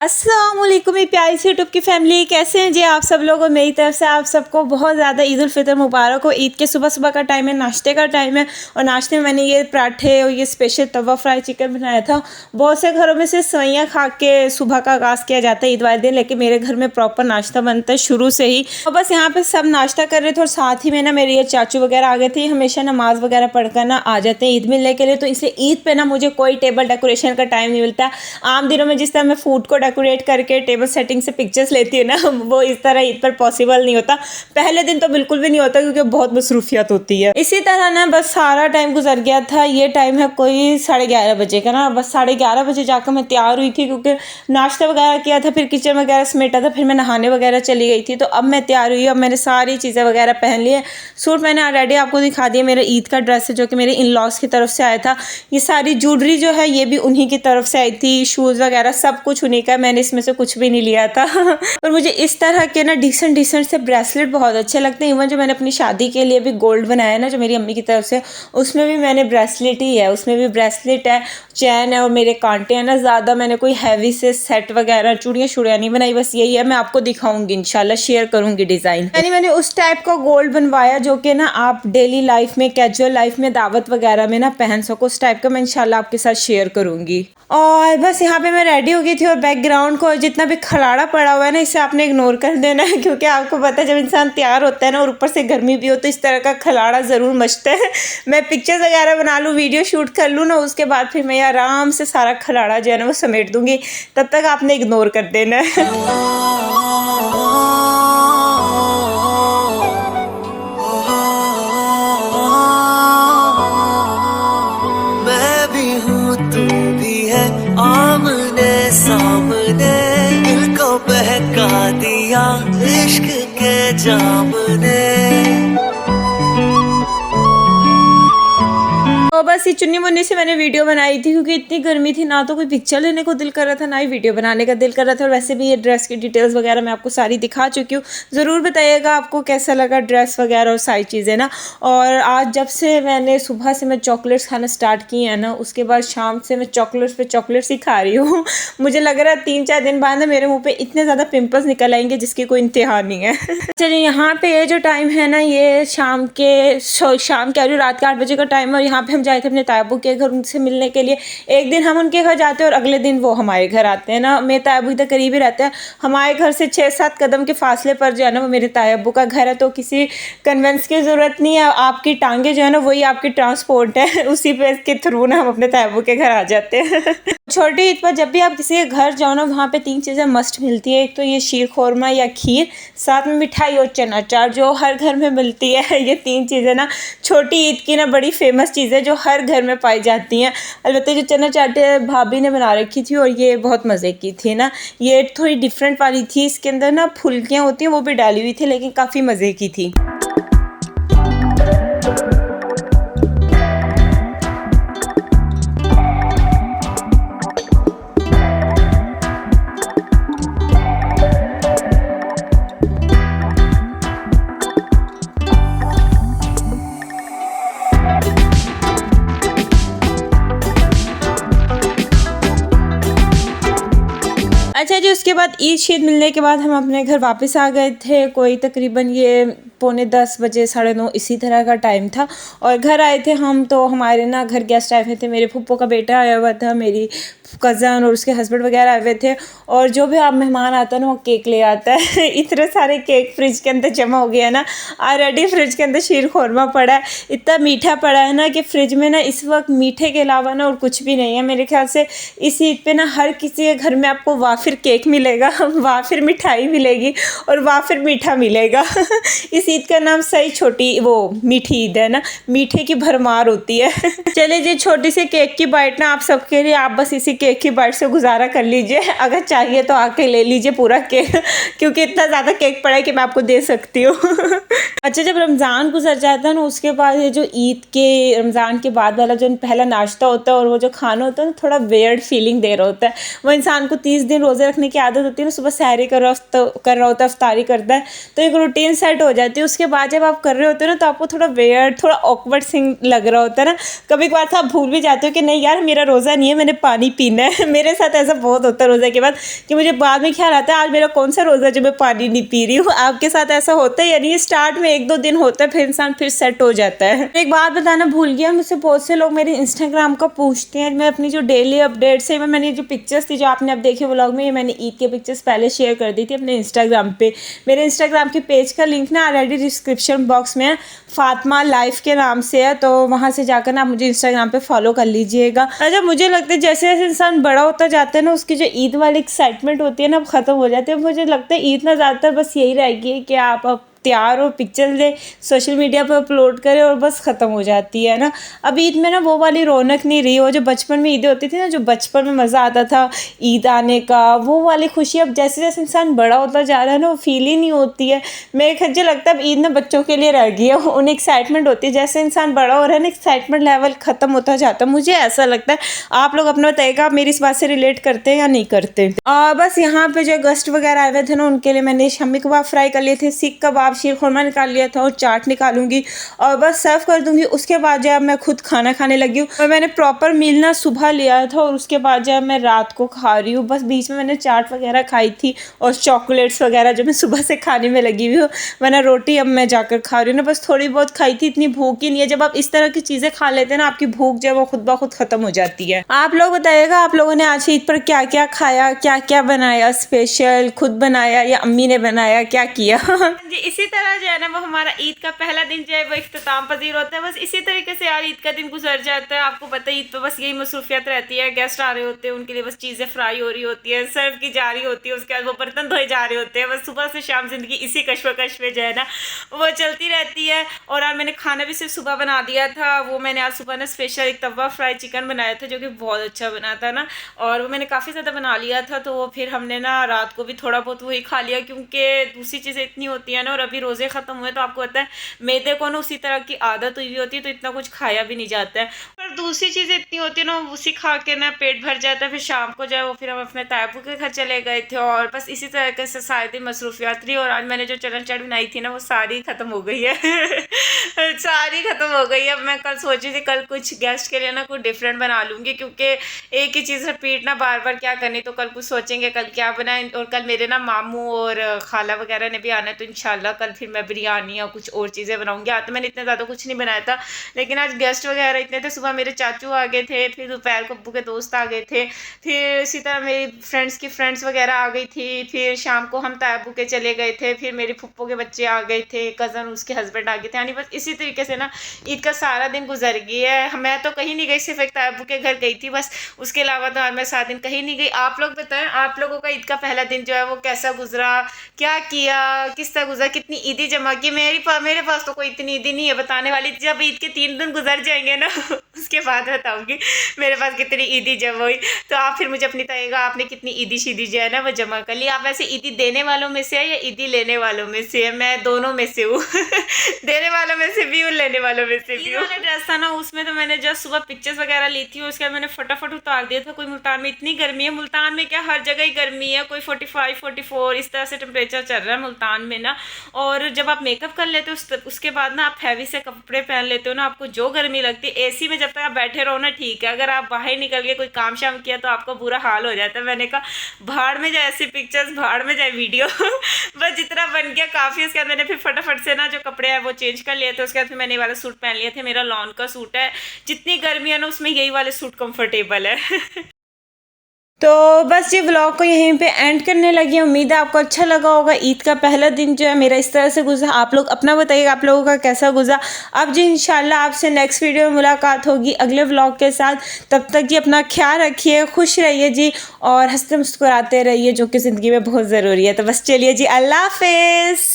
अस्सलाम वालेकुम मेरी प्यारी सी यूट्यूब की फैमिली, कैसे हैं जी आप सब लोग। और मेरी तरफ से आप सबको बहुत ज़्यादा ईद उल फितर मुबारक हो। ईद के सुबह सुबह का टाइम है, नाश्ते का टाइम है। और नाश्ते में मैंने ये पराठे और ये स्पेशल तवा फ्राई चिकन बनाया था। बहुत से घरों में से सवैयाँ खा के सुबह का आगाज़ किया जाता है ईद वाले दिन, लेकिन मेरे घर में प्रॉपर नाश्ता बनता है शुरू से ही। और बस यहाँ पर सब नाश्ता कर रहे थे और साथ ही में ना मेरे ये चाचू वगैरह आ गए थे। हमेशा नमाज़ वगैरह पढ़कर ना आ जाते हैं ईद मिलने के लिए, तो इसलिए ईद पर ना मुझे कोई टेबल डेकोरेशन का टाइम नहीं मिलता। आम दिनों में जिस तरह मैं फूड को डेकोरेट करके टेबल सेटिंग से पिक्चर्स लेती है ना, वो इस तरह ईद पर पॉसिबल नहीं होता। पहले दिन तो बिल्कुल भी नहीं होता क्योंकि बहुत मसरूफियत होती है। इसी तरह ना बस सारा टाइम गुजर गया था। ये टाइम है कोई 11:30 बजे का ना। बस 11:30 बजे जाकर मैं तैयार हुई थी क्योंकि नाश्ता वगैरह किया था, फिर किचन वगैरह समेटा था, फिर मैं नहाने वगैरह चली गई थी। तो अब मैं तैयार हुई। अब मैंने सारी चीज़ें वगैरह पहन ली है। सूट मैंने ऑलरेडी आपको दिखा दिया, मेरा ईद का ड्रेस है जो कि मेरे इन लॉज की तरफ से आया था। ये सारी ज्वेलरी जो है ये भी उन्हीं की तरफ से आई थी। शूज़ वगैरह सब कुछ उन्हीं का, मैंने इसमें से कुछ भी नहीं लिया था। और मुझे इस तरह के ना डिसेंट से ब्रेसलेट बहुत अच्छे लगते हैं। इवन जो मैंने अपनी शादी के लिए भी गोल्ड बनाया है ना, जो मेरी अम्मी की तरफ से, उसमें भी मैंने ब्रेसलेट ही है, उसमें भी ब्रेसलेट है, चैन है और मेरे कांटे हैं ना। ज़्यादा मैंने कोई हैवी से सेट वगैरह चूड़ियाँ शुड़ियाँ नहीं बनाई। बस यही है, मैं आपको दिखाऊंगी इंशाल्लाह, शेयर करूंगी डिज़ाइन। मैंने उस टाइप का गोल्ड बनवाया जो कि ना आप डेली लाइफ में, कैजुअल लाइफ में, दावत वगैरह में ना पहन सको। उस टाइप का मैं इंशाल्लाह आपके साथ शेयर करूंगी। और बस यहाँ पे मैं रेडी हो गई थी और बैकग्राउंड को जितना भी खलाड़ा पड़ा हुआ है ना, इसे आपने इग्नोर कर देना है क्योंकि आपको पता है जब इंसान तैयार होता है ना और ऊपर से गर्मी भी हो तो इस तरह का खलाड़ा ज़रूर मचता है। मैं पिक्चर्स वगैरह बना लूँ, वीडियो शूट कर लूँ ना, उसके बाद फिर मैं आराम से सारा खलाड़ा जो है ना वो समेट दूँगी। तब तक आपने इग्नोर कर देना है। आमने सामने दिल को बहका दिया इश्क के जाम ने। तो बस ये चुन्नी मुन्नी से मैंने वीडियो बनाई थी क्योंकि इतनी गर्मी थी, ना तो कोई पिक्चर लेने को दिल कर रहा था, ना ही वीडियो बनाने का दिल कर रहा था। और वैसे भी ये ड्रेस की डिटेल्स वगैरह मैं आपको सारी दिखा चुकी हूँ। ज़रूर बताइएगा आपको कैसा लगा ड्रेस वगैरह और सारी चीज़ें ना। और आज जब से मैंने सुबह से मैं चॉकलेट्स खाना स्टार्ट की है ना, उसके बाद शाम से मैं चॉकलेट्स पे चॉकलेट्स ही खा रही हूँ। मुझे लग रहा है 3-4 दिन बाद ना मेरे मुँह पर इतने ज़्यादा पिम्पल्स निकल आएंगे जिसकी कोई इंतहा नहीं है। चलिए, यहाँ पे ये जो टाइम है ना, ये शाम के रात के 8 बजे का टाइम है। और यहाँ पे हम जाए थे अपने तायबू के घर उनसे मिलने के लिए। एक दिन हम उनके घर जाते हैं और अगले दिन वो हमारे घर आते हैं ना। मेरे तायबू इधर करीब ही रहते हैं, हमारे घर से 6-7 कदम के फासले पर जो है ना वो मेरे तायबू का घर है। तो किसी कन्वेंस की ज़रूरत नहीं है, आपकी टांगे जो है ना वही आपकी ट्रांसपोर्ट है। उसी पे के थ्रू ना हम अपने तायबू के घर आ जाते हैं। छोटी ईद पर जब भी आप किसी के घर जाओ ना, वहाँ पे 3 चीज़ें मस्ट मिलती है। एक तो ये शीर खोरमा या खीर, साथ में मिठाई और चना चाट जो हर घर में मिलती है। ये 3 चीज़ें ना छोटी ईद की ना बड़ी फेमस चीज़ें जो हर घर में पाई जाती हैं। अलबत्ता जो चना चाट भाभी ने बना रखी थी और ये बहुत मज़े की थी ना। ये थोड़ी डिफरेंट वाली थी, इसके अंदर ना फुल्कियाँ होती हैं वो भी डाली हुई थी, लेकिन काफ़ी मज़े की थी। अच्छा जी, उसके बाद ईद शीद मिलने के बाद हम अपने घर वापस आ गए थे। कोई तकरीबन ये 9:45 बजे, 9:30 इसी तरह का टाइम था। और घर आए थे हम, तो हमारे ना घर गेस्ट आए हुए थे। मेरे फूफो का बेटा आया हुआ था, मेरी कज़न और उसके हस्बैंड वगैरह आए हुए थे। और जो भी आप मेहमान आता है ना वो केक ले आता है। इतने सारे केक फ्रिज के अंदर जमा हो गया है ना। ऑलरेडी फ्रिज के अंदर शीर खोरमा पड़ा है, इतना मीठा पड़ा है ना कि फ्रिज में ना इस वक्त मीठे के अलावा ना और कुछ भी नहीं है। मेरे ख्याल से इस ईद पे ना हर किसी के घर में आपको वाफिर केक मिलेगा, वाफिर मिठाई मिलेगी और वाफिर मीठा मिलेगा। इस ईद का नाम सही छोटी वो मीठी ईद है ना, मीठे की भरमार होती है। चलिए जी, छोटी सी केक की बाइट ना आप सबके लिए, आप बस इसी केक की बाइट से गुजारा कर लीजिए। अगर चाहिए तो आके ले लीजिए पूरा केक, क्योंकि इतना ज़्यादा केक पड़ा है कि मैं आपको दे सकती हूँ। अच्छा, जब रमज़ान गुजर जाता है ना, उसके बाद ये जो ईद के रमज़ान के बाद वाला जो पहला नाश्ता होता है और वो जो खाना होता है ना, थोड़ा वियर्ड फीलिंग दे रहा होता है। वो इंसान को 30 दिन रोज़े रखने की आदत होती है ना, सुबह सहरी कर रहा होता है, इफ्तारी करता है, तो एक रूटीन सेट हो जाती है। उसके बाद जब आप कर रहे होते हो ना, तो आपको थोड़ा वियर्ड, थोड़ा ऑकवर्ड सिंग लग रहा होता है ना। कभी कभार तो आप भूल भी जाते हो कि नहीं यार, मेरा रोज़ा नहीं है, मैंने पानी पीना है। मेरे साथ ऐसा बहुत होता है रोज़े के बाद, कि मुझे बाद में ख्याल आता है आज मेरा कौन सा रोज़ा जो मैं पानी नहीं पी रही हूँ। आपके साथ ऐसा होता है? यानी स्टार्ट में 1-2 दिन होता है, फिर इंसान फिर सेट हो जाता है। एक बात बताना भूल गया, मुझसे बहुत से लोग मेरे इंस्टाग्राम का पूछते हैं। मैं अपनी जो डेली अपडेट्स है, मैंने जो पिक्चर्स थी जो आपने अब देखे व्लॉग में, ये मैंने ईद के पिक्चर्स पहले शेयर कर दी थी अपने इंस्टाग्राम पे। मेरे इंस्टाग्राम के पेज का लिंक ना ऑलरेडी डिस्क्रिप्शन बॉक्स में है, फातिमा लाइफ के नाम से है, तो वहाँ से जाकर ना आप मुझे इंस्टाग्राम पे फॉलो कर लीजिएगा। अच्छा, मुझे लगता है जैसे जैसे इंसान बड़ा होता जाता है ना, उसकी जो ईद वाली एक्साइटमेंट होती है ना, अब ख़त्म हो जाती है। मुझे लगता है ईद ना ज़्यादातर बस यही रहेगी कि आप अब तैयार हो, पिक्चर ले, सोशल मीडिया पर अपलोड करें और बस ख़त्म हो जाती है ना। अब ईद में ना वो वाली रौनक नहीं रही। वो जो बचपन में ईदें होती थी ना, जो बचपन में मज़ा आता था ईद आने का, वो वाली खुशी अब जैसे जैसे इंसान बड़ा होता जा रहा है ना, वो फील ही नहीं होती है। मेरे ख्याल से लगता है अब ईद ना बच्चों के लिए रह गई है। उन्हें एक्साइटमेंट होती है, जैसे इंसान बड़ा हो रहा है ना, एक्साइटमेंट लेवल ख़त्म होता जाता है। मुझे ऐसा लगता है। आप लोग अपना बताइएगा, आप मेरी इस बात से रिलेट करते हैं या नहीं करते? बस यहाँ पे जो गेस्ट वगैरह आए हुए थे ना, उनके लिए मैंने शामी कबाब फ्राई कर लिए थे, सीख कबाब, शीर खुरमा निकाल लिया था और चाट निकालूंगी और बस सर्व कर दूंगी। उसके बाद जब मैं खुद खाना खाने लगी हूँ, और मैंने प्रॉपर मील ना सुबह लिया था और उसके बाद जब मैं रात को खा रही हूँ। बस बीच में मैंने चाट वगैरह खाई थी और चॉकलेट्स वगैरह जो मैं सुबह से खाने में लगी हुई हूँ, वरना रोटी अब मैं जाकर खा रही हूँ ना, बस थोड़ी बहुत खाई थी, इतनी भूख ही नहीं है। जब आप इस तरह की चीज़ें खा लेते हैं ना, आपकी भूख जो है वो खुद ब खुद ख़त्म हो जाती है। आप लोग बताइएगा, आप लोगों ने आज ईद पर क्या क्या खाया, क्या क्या बनाया स्पेशल, खुद बनाया या अम्मी ने बनाया, क्या किया? जी, इसी तरह जो है ना, वो हमारा ईद का पहला दिन जो है वो इख्तिताम पजीर होता है। बस इसी तरीके से यार ईद का दिन गुजर जाता है। आपको पता है ईद पे बस यही मसरूफियत रहती है, गेस्ट आ रहे होते हैं, उनके लिए बस चीज़ें फ्राई हो रही होती है, सर्व की जा रही होती है, उसके बाद वो बर्तन धोए जा रहे होते हैं। बस सुबह से शाम ज़िंदगी इसी कश्मकश में जो है ना वो चलती रहती है। और आज मैंने खाना भी सिर्फ सुबह बना दिया था। वो मैंने आज सुबह ना स्पेशल एक तवा फ्राई चिकन बनाया था, जो कि बहुत अच्छा बना था ना, और वो मैंने काफ़ी ज़्यादा बना लिया था। तो वो फिर हमने ना रात को भी थोड़ा बहुत वही खा लिया, क्योंकि दूसरी चीज़ें इतनी होती है ना, और अभी रोज़े ख़त्म हुए तो आपको पता है मैदे को ना उसी तरह की आदत हुई होती है, तो इतना कुछ खाया भी नहीं जाता है। पर दूसरी चीज़ें इतनी होती है ना, उसी खा के ना पेट भर जाता है। फिर शाम को जाए वो फिर हम अपने तायबू के घर चले गए थे, और बस इसी तरीके से सारे दिन मसरूफियात रही। और आज मैंने जो चलन चट बनाई थी ना, वो सारी ख़त्म हो गई है। सारी ख़त्म हो गई है। अब मैं कल सोची थी कल कुछ गेस्ट के लिए ना कुछ डिफरेंट बना लूँगी, क्योंकि एक ही चीज़ रिपीट ना बार बार क्या करनी, तो कल कुछ सोचेंगे कल क्या बनाएं। और कल मेरे ना मामू और खाला वगैरह ने भी आना है, तो इंशाल्लाह कल फिर मैं बिरयानी या कुछ और चीज़ें बनाऊंगी। आज तो मैंने इतना ज़्यादा कुछ नहीं बनाया था, लेकिन आज गेस्ट वगैरह इतने थे। सुबह मेरे चाचू आ गए थे, फिर दोपहर को अब्बू के दोस्त आ गए थे, फिर इसी तरह मेरी फ्रेंड्स की फ्रेंड्स वगैरह आ गई थी। फिर शाम को हम तायबू के चले गए थे, फिर मेरी फुप्पो के बच्चे आ गए थे, कज़न उसके हस्बैंड आ गए थे। यानी बस इसी तरीके से ना ईद का सारा दिन गुजर गया है। मैं तो कहीं नहीं गई, सिर्फ एक तायबू के घर गई थी बस, उसके अलावा तो आज मैं 7 दिन कहीं नहीं गई। आप लोग बताएं, आप लोगों का ईद का पहला दिन जो है वो कैसा गुजरा, क्या किया, किस तरह गुजरा, कितनी ईदी जमा की? मेरे पास तो कोई इतनी ईदी नहीं है बताने वाली। जब ईद के 3 दिन गुजर जाएंगे ना उसके बाद बताऊंगी मेरे पास कितनी ईदी जमा हुई। तो आप फिर मुझे अपनी बताइएगा, आपने कितनी ईदी शीदी जो है ना वो जमा कर ली। आप वैसे ईदी देने वालों में से है या ईदी लेने वालों में से है? मैं दोनों में से हूँ। देने वालों में से भी हूँ, लेने वालों में से भी हूँ। ड्रेस था ना, उसमें तो मैंने जस्ट सुबह पिक्चर्स वगैरह ली थी, उसके बाद मैंने फटाफट उतार दिया था। कोई मुल्तान में इतनी गर्मी है, मुल्तान में क्या हर जगह ही गर्मी है, कोई 45 44 इस तरह से टेम्परेचर चल रहा है मुल्तान में ना। और जब आप मेकअप कर लेते हो उसके बाद ना आप हैवी से कपड़े पहन लेते हो ना, आपको जो गर्मी लगती है। एसी में जब तक आप बैठे रहो ना ठीक है, अगर आप बाहर निकल के कोई काम शाम किया तो आपका बुरा हाल हो जाता है। मैंने कहा भाड़ में जाए ऐसी पिक्चर्स, भाड़ में जाए वीडियो। बस जितना बन गया काफ़ी। उसके बाद मैंने फिर फटाफट से ना जो कपड़े हैं वो चेंज कर लिए थे। उसके बाद फिर मैंने ये वाला सूट पहन लिया था, मेरा लॉन का सूट है। जितनी गर्मी है ना उसमें यही वाले सूट कंफर्टेबल है। तो बस ये व्लॉग को यहीं पे एंड करने लगी। उम्मीद है आपको अच्छा लगा होगा। ईद का पहला दिन जो है मेरा इस तरह से गुजरा। आप लोग अपना बताइएगा आप लोगों का कैसा गुजरा। अब जी इंशाल्लाह आपसे नेक्स्ट वीडियो में मुलाकात होगी अगले व्लॉग के साथ। तब तक जी अपना ख्याल रखिए, खुश रहिए जी, और हंसते मुस्कुराते रहिए, जो कि ज़िंदगी में बहुत ज़रूरी है। तो बस चलिए जी, अल्लाह हाफिज़।